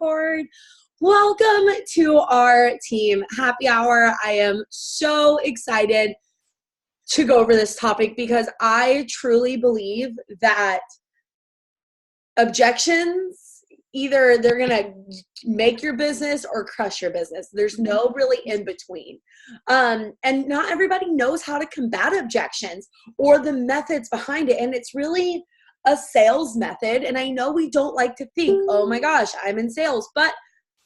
record. Welcome to our team happy hour. I am so excited to go over this topic because I truly believe that objections, either they're going to make your business or crush your business. There's no really in between. And not everybody knows how to combat objections or the methods behind it. And it's really a sales method. And I know we don't like to think, oh my gosh, I'm in sales. But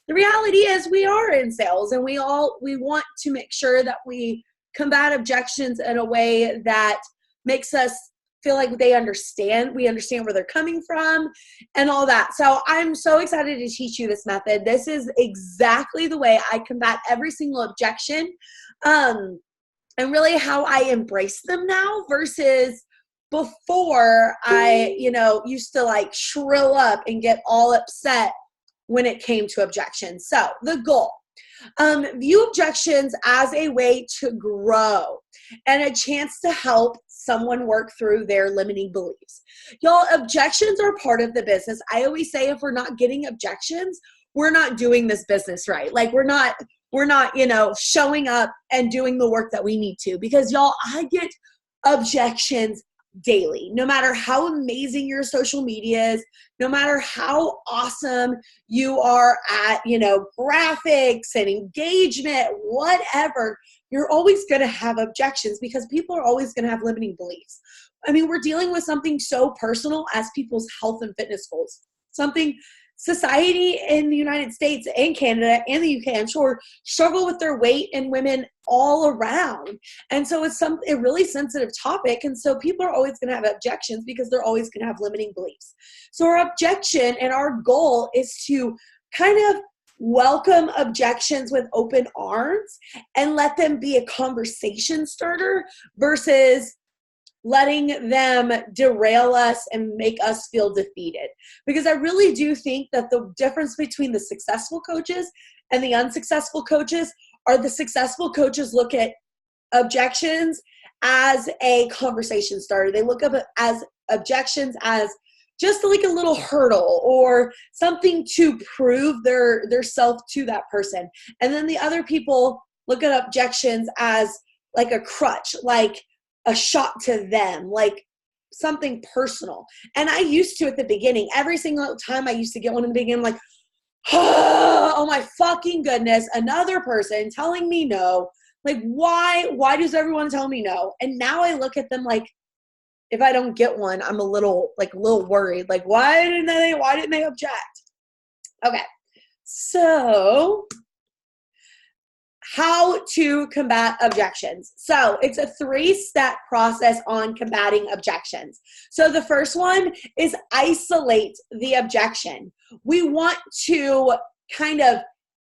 the reality is we are in sales, and we want to make sure that we combat objections in a way that makes us feel like we understand where they're coming from and all that. So I'm so excited to teach you this method. This is exactly the way I combat every single objection, and really how I embrace them now versus before I, used to like shrill up and get all upset when it came to objections. So the goal, view objections as a way to grow and a chance to help someone work through their limiting beliefs. Y'all, objections are part of the business. I always say if we're not getting objections, we're not doing this business right. Like we're not, showing up and doing the work that we need to, because y'all, I get objections daily. No matter how amazing your social media is, no matter how awesome you are at, graphics and engagement, whatever, you're always going to have objections because people are always going to have limiting beliefs. I mean, we're dealing with something so personal as people's health and fitness goals, something society in the United States and Canada and the UK, I'm sure, struggle with their weight and women all around. And so it's a really sensitive topic. And so people are always going to have objections because they're always going to have limiting beliefs. So our objection and our goal is to kind of welcome objections with open arms and let them be a conversation starter versus letting them derail us and make us feel defeated. Because I really do think that the difference between the successful coaches and the unsuccessful coaches are the successful coaches look at objections as a conversation starter. They look at as objections as just like a little hurdle or something to prove their self to that person. And then the other people look at objections as like a crutch, like a shot to them, like something personal. And I used to at the beginning, every single time I used to get one in the beginning, I'm like, oh my fucking goodness, another person telling me no. Like, why does everyone tell me no? And now I look at them like, if I don't get one, I'm a little worried. Like, why didn't they object? Okay. So how to combat objections. So it's a 3-step process on combating objections. So the first one is isolate the objection. We want to kind of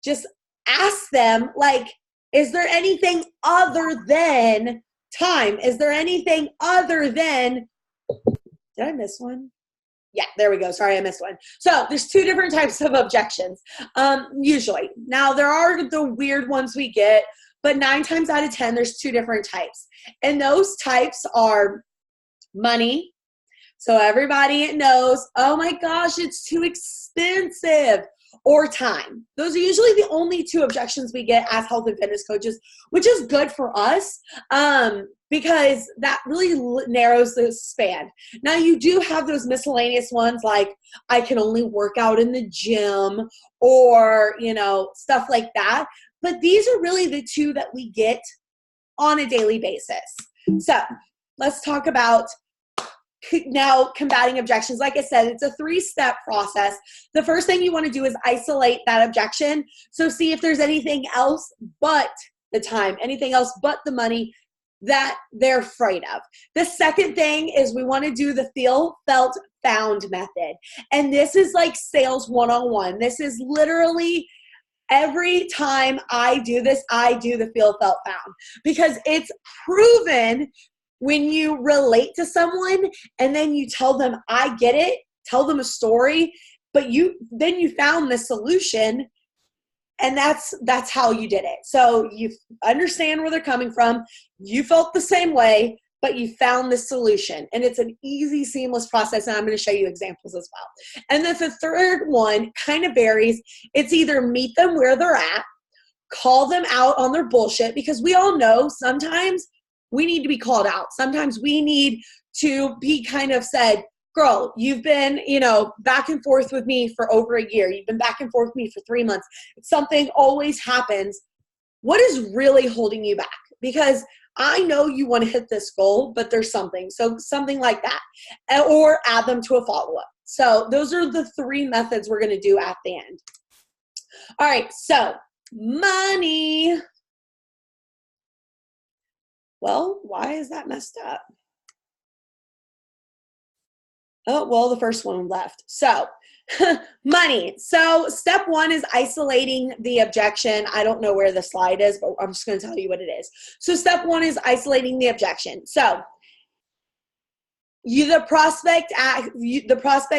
just ask them, like, is there anything other than time? Is there anything other than, did I miss one? Yeah, there we go. Sorry, I missed one. So there's 2 different types of objections, usually. Now, there are the weird ones we get, but 9 times out of 10, there's 2 different types. And those types are money. So everybody knows, oh my gosh, it's too expensive. Or time. Those are usually the only 2 objections we get as health and fitness coaches, which is good for us because that really narrows the span. Now, you do have those miscellaneous ones like I can only work out in the gym or, stuff like that. But these are really the 2 that we get on a daily basis. So let's talk about now combating objections. Like I said, it's a 3-step process. The first thing you want to do is isolate that objection. So see if there's anything else but the time, anything else but the money that they're afraid of. The second thing is we want to do the feel, felt, found method. And this is like sales 101. This is literally every time I do this, I do the feel, felt, found, because it's proven when you relate to someone and then you tell them, I get it, tell them a story, but then you found the solution, and that's how you did it. So you understand where they're coming from. You felt the same way. but you found the solution. And it's an easy, seamless process. And I'm going to show you examples as well. And then the third one kind of varies. It's either meet them where they're at, call them out on their bullshit, because we all know sometimes we need to be called out. Sometimes we need to be kind of said, girl, you've been, back and forth with me for over a year. You've been back and forth with me for 3 months. Something always happens. What is really holding you back? Because I know you want to hit this goal, but there's something. So something like that, or add them to a follow-up. So those are the 3 methods we're going to do at the end. All right. So money. Well, why is that messed up? Oh, well, the first one left. So money. So step 1 is isolating the objection. I don't know where the slide is, but I'm just going to tell you what it is. So step 1 is isolating the objection. So the prospect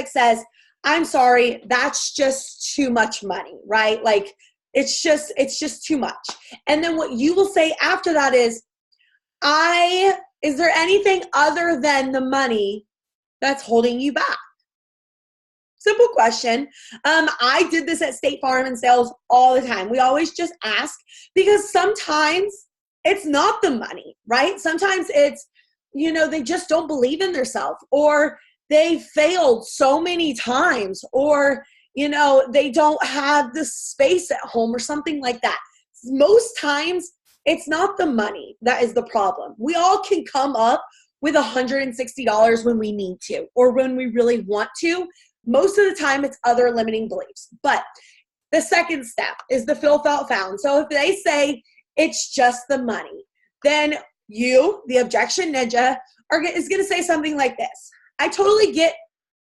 says, I'm sorry, that's just too much money, right? Like it's just too much. And then what you will say after that is there anything other than the money that's holding you back? Simple question. I did this at State Farm and sales all the time. We always just ask, because sometimes it's not the money, right? Sometimes it's, they just don't believe in themselves, or they failed so many times, or, they don't have the space at home or something like that. Most times it's not the money that is the problem. We all can come up with $160 when we need to, or when we really want to. Most of the time it's other limiting beliefs. But the second step is the feel, felt, found. So if they say it's just the money, then you, the objection ninja, is going to say something like this. I totally get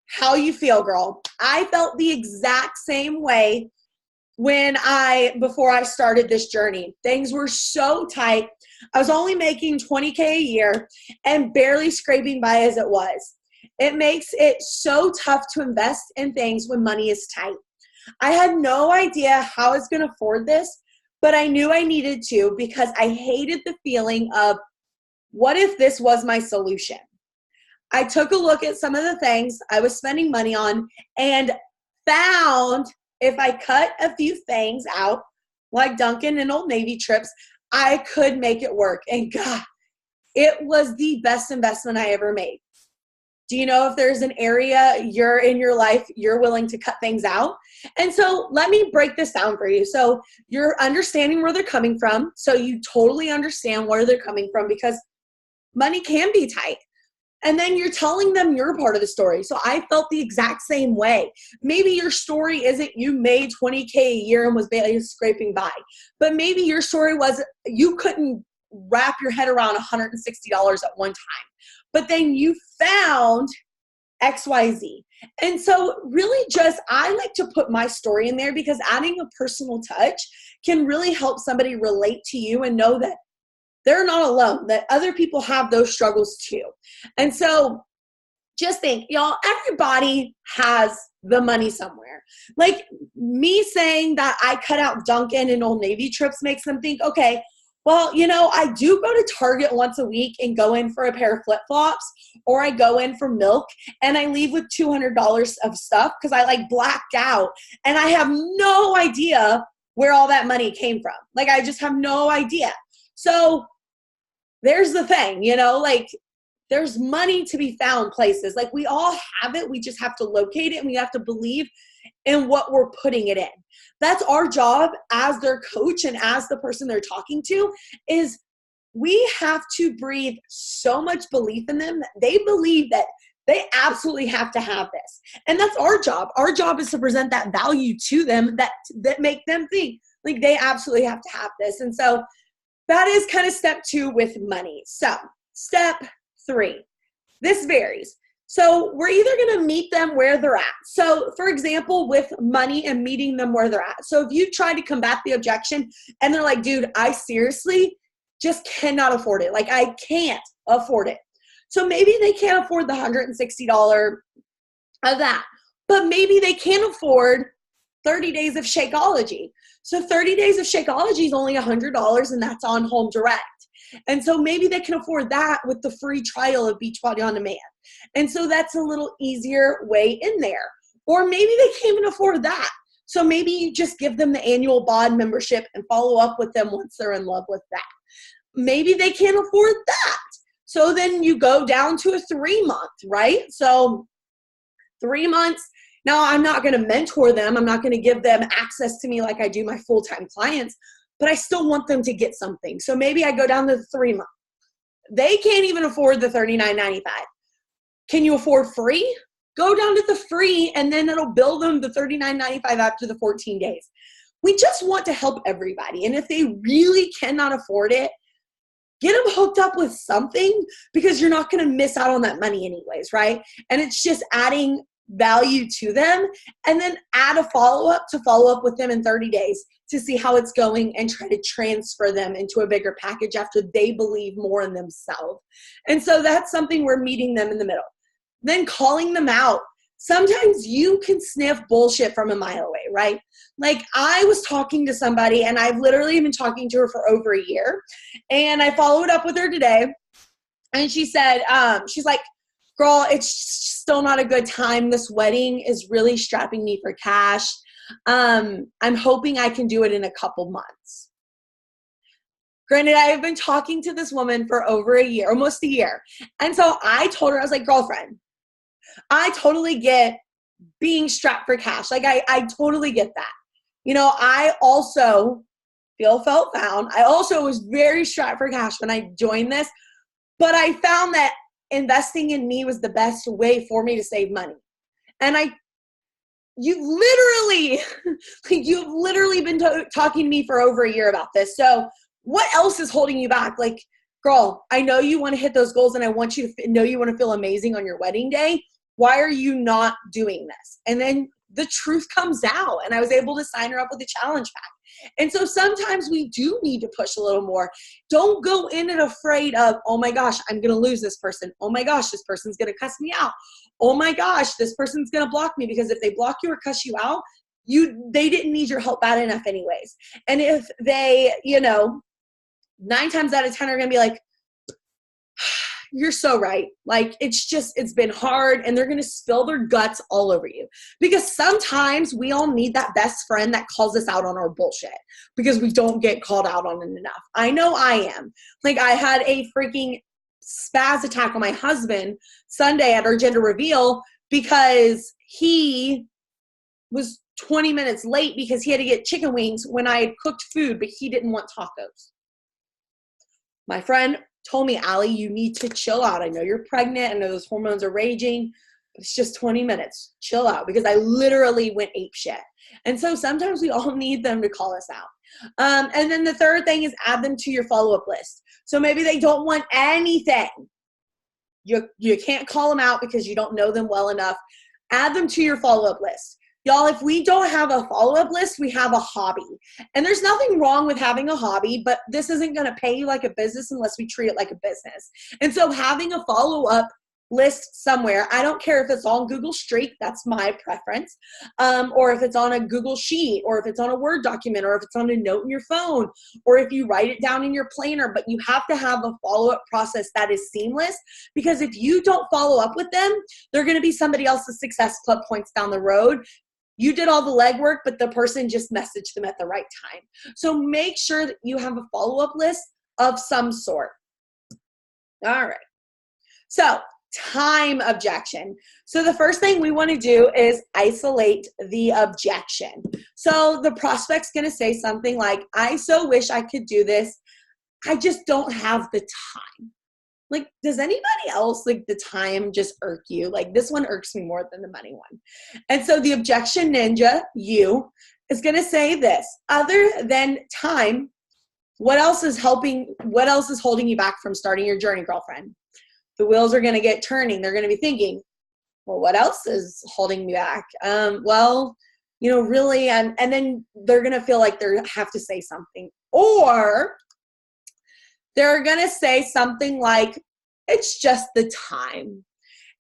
how you feel, girl. I felt the exact same way before I started this journey. Things were so tight. I was only making $20K a year and barely scraping by as it was. It makes it so tough to invest in things when money is tight. I had no idea how I was going to afford this, but I knew I needed to, because I hated the feeling of, what if this was my solution? I took a look at some of the things I was spending money on and found if I cut a few things out, like Dunkin' and Old Navy trips, I could make it work. And God, it was the best investment I ever made. Do you know if there's an area in your life you're willing to cut things out? And so let me break this down for you. So you're understanding where they're coming from. So you totally understand where they're coming from, because money can be tight. And then you're telling them your part of the story. So I felt the exact same way. Maybe your story isn't you made $20K a year and was barely scraping by. But maybe your story was you couldn't wrap your head around $160 at one time. But then you found XYZ. And so really I like to put my story in there, because adding a personal touch can really help somebody relate to you and know that they're not alone, that other people have those struggles too. And so just think, y'all, everybody has the money somewhere. Like me saying that I cut out Dunkin' and Old Navy trips makes them think, okay, well, I do go to Target once a week and go in for a pair of flip-flops, or I go in for milk and I leave with $200 of stuff because I blacked out and I have no idea where all that money came from. Like I just have no idea. So there's the thing, there's money to be found places. Like we all have it. We just have to locate it, and we have to believe in what we're putting it in. That's our job as their coach and as the person they're talking to, is we have to breathe so much belief in them that they believe that they absolutely have to have this. And that's our job. Our job is to present that value to them that make them think like they absolutely have to have this. And so that is kind of step 2 with money. So step 3, this varies. So we're either going to meet them where they're at. So for example, with money and meeting them where they're at. So if you try to combat the objection and they're like, dude, I seriously just cannot afford it. Like I can't afford it. So maybe they can't afford the $160 of that, but maybe they can afford 30 days of Shakeology. So 30 days of Shakeology is only $100, and that's on Home Direct. And so maybe they can afford that with the free trial of Beachbody On Demand. And so that's a little easier way in there. Or maybe they can't even afford that. So maybe you just give them the annual BOD membership and follow up with them once they're in love with that. Maybe they can't afford that. So then you go down to a 3-month, right? So 3 months. Now, I'm not going to mentor them. I'm not going to give them access to me like I do my full-time clients, but I still want them to get something. So maybe I go down to the 3 month. They can't even afford the $39.95. Can you afford free? Go down to the free, and then it'll bill them the $39.95 after the 14 days. We just want to help everybody. And if they really cannot afford it, get them hooked up with something, because you're not going to miss out on that money anyways, right? And it's just adding value to them, and then add a follow-up to follow up with them in 30 days to see how it's going and try to transfer them into a bigger package after they believe more in themselves. And so that's something we're meeting them in the middle. Then calling them out. Sometimes you can sniff bullshit from a mile away, right? Like, I was talking to somebody, and I've literally been talking to her for over a year, and I followed up with her today, and she said, she's like, girl, it's still not a good time. This wedding is really strapping me for cash. I'm hoping I can do it in a couple months. Granted, I have been talking to this woman for over a year, almost a year. And so I told her, I was like, girlfriend, I totally get being strapped for cash. Like, I totally get that. You know, I also felt found. I also was very strapped for cash when I joined this, but I found that investing in me was the best way for me to save money. And you've literally been talking to me for over a year about this. So what else is holding you back? Like, girl, I know you want to hit those goals, and I want you to know you want to feel amazing on your wedding day. Why are you not doing this? And then the truth comes out, and I was able to sign her up with a challenge pack. And so sometimes we do need to push a little more. Don't go in it afraid of, oh my gosh, I'm going to lose this person. Oh my gosh, this person's going to cuss me out. Oh my gosh, this person's going to block me, because if they block you or cuss you out, they didn't need your help bad enough anyways. And if they, 9 times out of 10 are going to be like, you're so right. Like, it's been hard, and they're going to spill their guts all over you, because sometimes we all need that best friend that calls us out on our bullshit, because we don't get called out on it enough. I know I am. Like, I had a freaking spaz attack on my husband Sunday at our gender reveal, because he was 20 minutes late because he had to get chicken wings when I had cooked food, but he didn't want tacos. My friend told me, Allie, you need to chill out. I know you're pregnant. I know those hormones are raging, but it's just 20 minutes. Chill out, because I literally went apeshit. And so sometimes we all need them to call us out. And then the third thing is add them to your follow-up list. So maybe they don't want anything. You can't call them out because you don't know them well enough. Add them to your follow-up list. Y'all, if we don't have a follow-up list, we have a hobby. And there's nothing wrong with having a hobby, but this isn't going to pay you like a business unless we treat it like a business. And so having a follow-up list somewhere, I don't care if it's on Google Streak, that's my preference, or if it's on a Google Sheet, or if it's on a Word document, or if it's on a note in your phone, or if you write it down in your planner, but you have to have a follow-up process that is seamless, because if you don't follow up with them, they're going to be somebody else's Success Club points down the road. You did all the legwork, but the person just messaged them at the right time. So make sure that you have a follow-up list of some sort. All right. So time objection. So the first thing we want to do is isolate the objection. So the prospect's going to say something like, I so wish I could do this. I just don't have the time. Like, does anybody else, like, the time just irk you? Like, this one irks me more than the money one. And so the objection ninja, you, is going to say this. Other than time, what else is holding you back from starting your journey, girlfriend? The wheels are going to get turning. They're going to be thinking, well, what else is holding me back? Really, and then they're going to feel like they have to say something. Or they're going to say something like, it's just the time.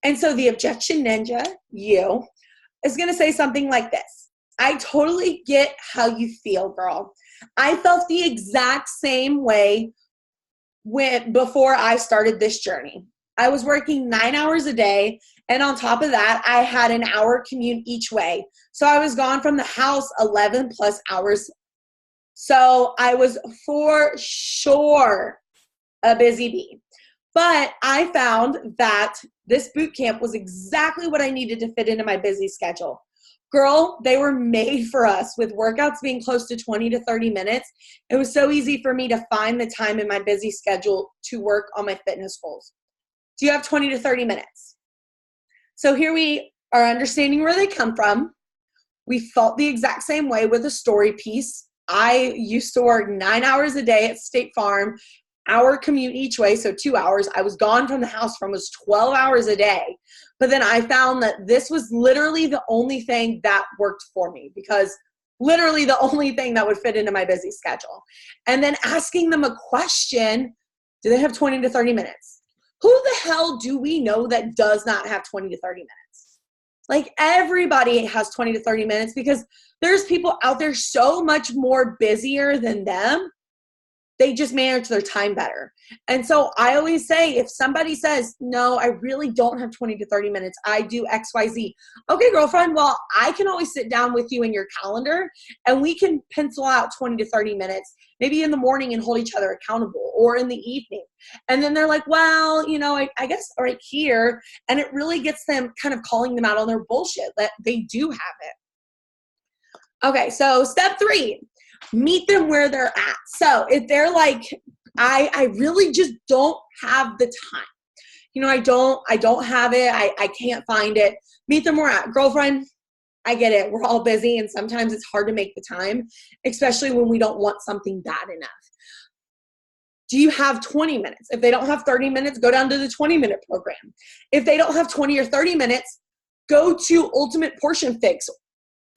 And so the objection ninja, you, is going to say something like this. I totally get how you feel, girl. I felt the exact same way before I started this journey. I was working 9 hours a day, and on top of that, I had an hour commute each way. So I was gone from the house 11 plus hours. So I was for sure a busy bee. But I found that this boot camp was exactly what I needed to fit into my busy schedule. Girl, they were made for us with workouts being close to 20 to 30 minutes. It was so easy for me to find the time in my busy schedule to work on my fitness goals. Do you have 20 to 30 minutes? So here we are understanding where they come from. We felt the exact same way with the story piece. I used to work 9 hours a day at State Farm, hour commute each way, so 2 hours. I was gone from the house for almost 12 hours a day. But then I found that this was literally the only thing that worked for me, because literally the only thing that would fit into my busy schedule. And then asking them a question, do they have 20 to 30 minutes? Who the hell do we know that does not have 20 to 30 minutes? Like, everybody has 20 to 30 minutes, because there's people out there so much more busier than them. They just manage their time better. And so I always say, if somebody says, no, I really don't have 20 to 30 minutes, I do X, Y, Z. Okay, girlfriend, well, I can always sit down with you in your calendar and we can pencil out 20 to 30 minutes, maybe in the morning, and hold each other accountable, or in the evening. And then they're like, well, I guess right here. And it really gets them kind of calling them out on their bullshit that they do have it. Okay, so step 3. Meet them where they're at. So if they're like, I really just don't have the time. I don't have it. I can't find it. Meet them where they're at. Girlfriend, I get it. We're all busy, and sometimes it's hard to make the time, especially when we don't want something bad enough. Do you have 20 minutes? If they don't have 30 minutes, go down to the 20-minute program. If they don't have 20 or 30 minutes, go to Ultimate Portion Fix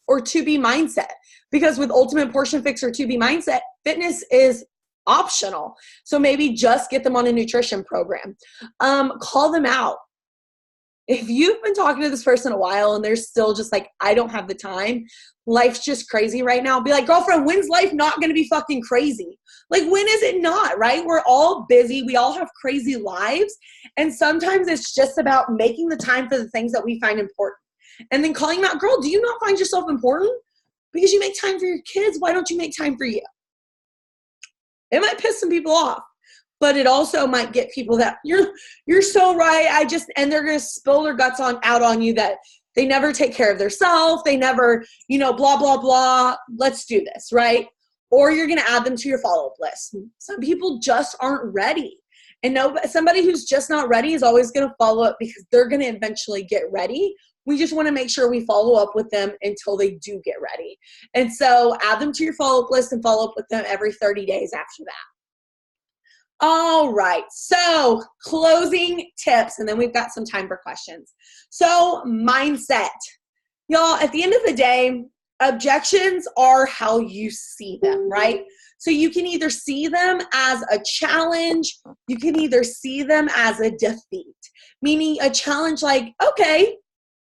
or 2B Mindset. Because with Ultimate Portion Fix or 2B Mindset, fitness is optional. So maybe just get them on a nutrition program. Call them out. If you've been talking to this person a while and they're still just like, I don't have the time, life's just crazy right now, be like, girlfriend, when's life not going to be fucking crazy? Like, when is it not, right? We're all busy. We all have crazy lives. And sometimes it's just about making the time for the things that we find important. And then calling them out, girl, do you not find yourself important? Because you make time for your kids. Why don't you make time for you? It might piss some people off, but it also might get people that you're so right. And they're going to spill their guts out on you that they never take care of themselves. They never, blah, blah, blah. Let's do this, right? Or you're going to add them to your follow-up list. Some people just aren't ready. And somebody who's just not ready is always going to follow up, because they're going to eventually get ready. We just want to make sure we follow up with them until they do get ready. And so add them to your follow-up list and follow up with them every 30 days after that. All right. So closing tips, and then we've got some time for questions. So mindset. Y'all, at the end of the day, objections are how you see them, right? So you can either see them as a challenge. You can either see them as a defeat, meaning a challenge like, okay,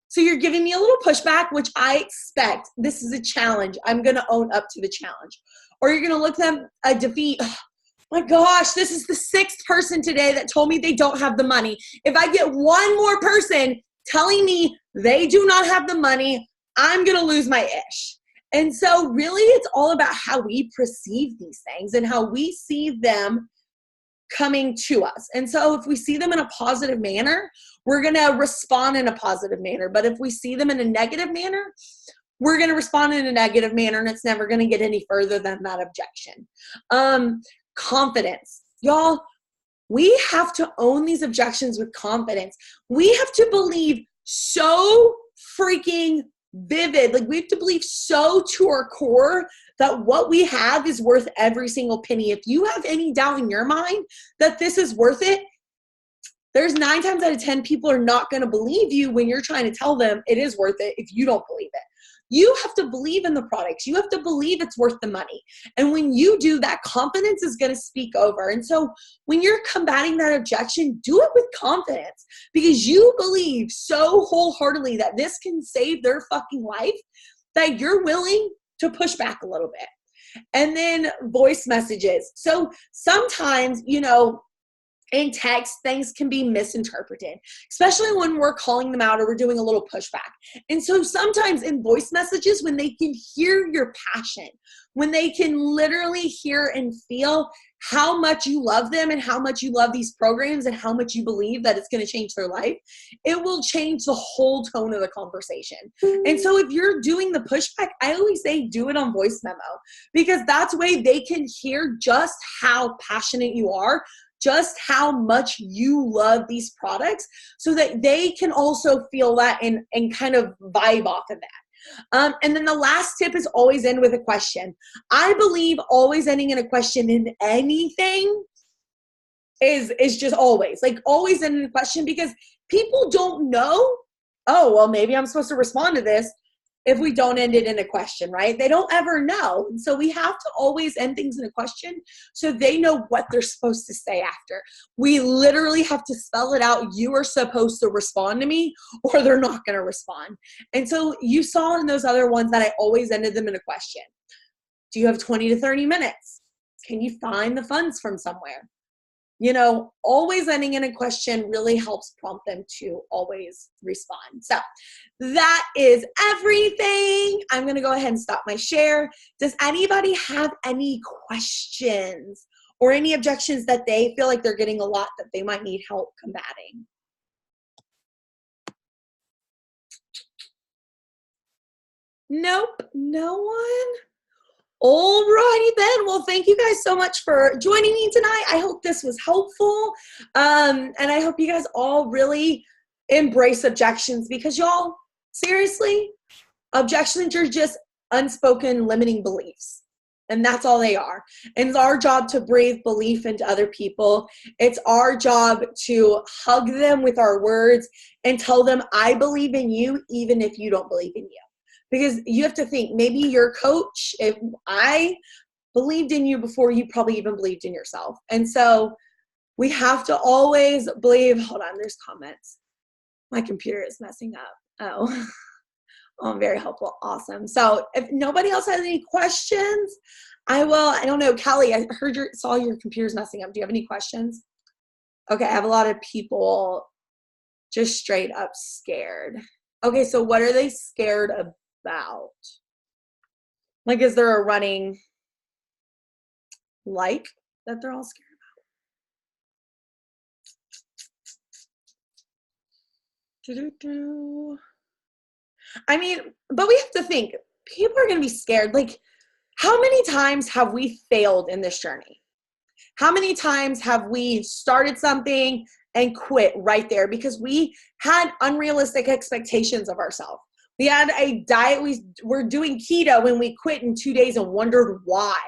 so you're giving me a little pushback, which I expect. This is a challenge. I'm going to own up to the challenge. Or you're going to look at them a defeat. Oh, my gosh, this is the 6th person today that told me they don't have the money. If I get one more person telling me they do not have the money, I'm going to lose my ish. And so really it's all about how we perceive these things and how we see them coming to us. And so if we see them in a positive manner, we're going to respond in a positive manner. But if we see them in a negative manner, we're going to respond in a negative manner, and it's never going to get any further than that objection. Confidence. Y'all, we have to own these objections with confidence. We have to believe so freaking vivid. Like, we have to believe so to our core that what we have is worth every single penny. If you have any doubt in your mind that this is worth it, there's 9 times out of 10 people are not going to believe you when you're trying to tell them it is worth it if you don't believe it. You have to believe in the products. You have to believe it's worth the money. And when you do, that confidence is going to speak over. And so when you're combating that objection, do it with confidence, because you believe so wholeheartedly that this can save their fucking life, that you're willing to push back a little bit. And then voice messages. So sometimes, in text, things can be misinterpreted, especially when we're calling them out or we're doing a little pushback. And so sometimes in voice messages, when they can hear your passion, when they can literally hear and feel how much you love them and how much you love these programs and how much you believe that it's going to change their life, it will change the whole tone of the conversation. And so if you're doing the pushback, I always say do it on voice memo, because that's the way they can hear just how passionate you are, just how much you love these products, so that they can also feel that and kind of vibe off of that. And then the last tip is always end with a question. I believe always ending in a question in anything is just always end in a question, because people don't know, oh, well, maybe I'm supposed to respond to this if we don't end it in a question, right? They don't ever know. And so we have to always end things in a question so they know what they're supposed to say after. We literally have to spell it out. You are supposed to respond to me or they're not going to respond. And so you saw in those other ones that I always ended them in a question. Do you have 20 to 30 minutes? Can you find the funds from somewhere? Always ending in a question really helps prompt them to always respond. So that is everything. I'm going to go ahead and stop my share. Does anybody have any questions or any objections that they feel like they're getting a lot that they might need help combating? Nope, no one. Alrighty then. Well, thank you guys so much for joining me tonight. I hope this was helpful. And I hope you guys all really embrace objections, because y'all, seriously, objections are just unspoken limiting beliefs. And that's all they are. And it's our job to breathe belief into other people. It's our job to hug them with our words and tell them, I believe in you, even if you don't believe in you. Because you have to think, maybe your coach, if I believed in you before you probably even believed in yourself. And so we have to always believe. Hold on, there's comments. My computer is messing up. Oh, very helpful. Awesome. So if nobody else has any questions, I don't know, Callie, I saw your computer's messing up. Do you have any questions? Okay, I have a lot of people just straight up scared. Okay, so what are they scared about? Like, is there a running that they're all scared about? I mean, but we have to think, people are going to be scared. Like, how many times have we failed in this journey? How many times have we started something and quit right there because we had unrealistic expectations of ourselves? We had a diet, we were doing keto and we quit in 2 days and wondered why.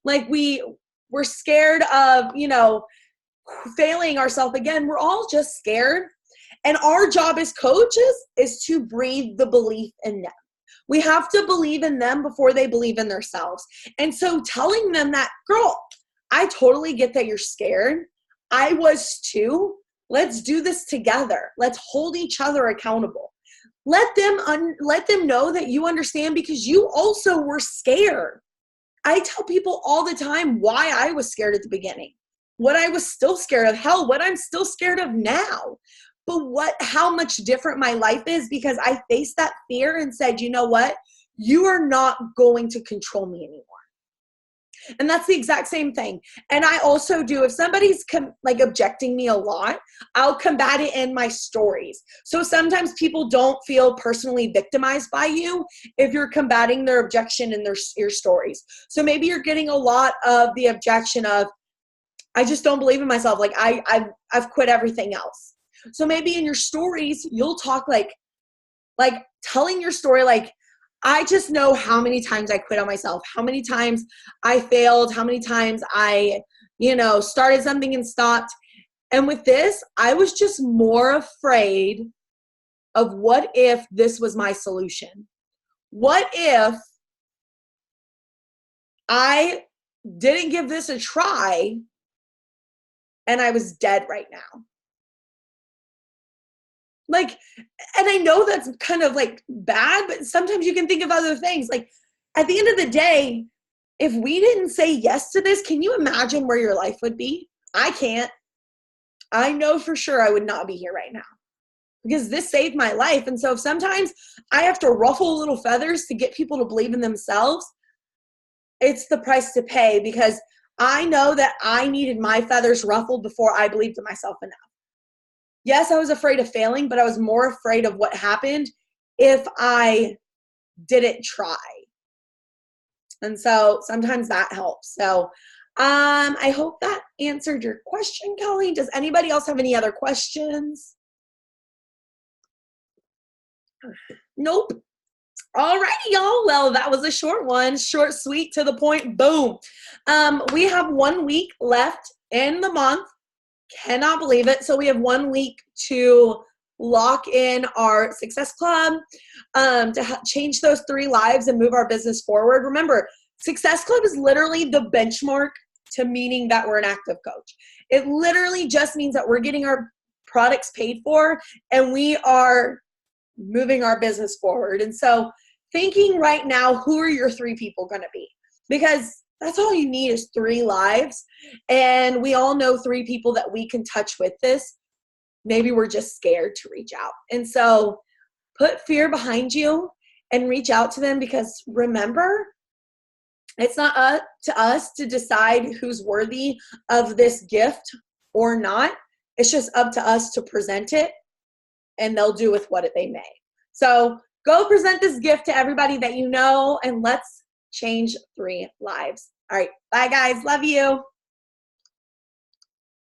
Like, we were scared of, failing ourselves again. We're all just scared. And our job as coaches is to breathe the belief in them. We have to believe in them before they believe in themselves. And so telling them that, girl, I totally get that you're scared. I was too. Let's do this together. Let's hold each other accountable. Let them know that you understand, because you also were scared. I tell people all the time why I was scared at the beginning, what I was still scared of, hell, what I'm still scared of now. But how much different my life is because I faced that fear and said, you know what? You are not going to control me anymore. And that's the exact same thing. And I also do, if somebody's objecting me a lot, I'll combat it in my stories. So sometimes people don't feel personally victimized by you if you're combating their objection in your stories. So maybe you're getting a lot of the objection of, I just don't believe in myself. Like I've quit everything else. So maybe in your stories, you'll talk like telling your story, like, I just know how many times I quit on myself, how many times I failed, how many times I, started something and stopped. And with this, I was just more afraid of what if this was my solution? What if I didn't give this a try and I was dead right now? Like, and I know that's kind of like bad, but sometimes you can think of other things. Like, at the end of the day, if we didn't say yes to this, can you imagine where your life would be? I can't. I know for sure I would not be here right now because this saved my life. And so if sometimes I have to ruffle little feathers to get people to believe in themselves, it's the price to pay, because I know that I needed my feathers ruffled before I believed in myself enough. Yes, I was afraid of failing, but I was more afraid of what happened if I didn't try. And so sometimes that helps. So I hope that answered your question, Kelly. Does anybody else have any other questions? Nope. All righty, y'all. Well, that was a short one. Short, sweet, to the point. Boom. We have 1 week left in the month. Cannot believe it. So we have 1 week to lock in our Success Club, to change those 3 lives and move our business forward. Remember, Success Club is literally the benchmark to meaning that we're an active coach. It literally just means that we're getting our products paid for and we are moving our business forward. And so thinking right now, who are your 3 people going to be? Because that's all you need is 3 lives. And we all know 3 people that we can touch with this. Maybe we're just scared to reach out. And so put fear behind you and reach out to them, because remember, it's not up to us to decide who's worthy of this gift or not. It's just up to us to present it, and they'll do with what they may. So go present this gift to everybody that you know, and let's change 3 lives. All right. Bye, guys. Love you.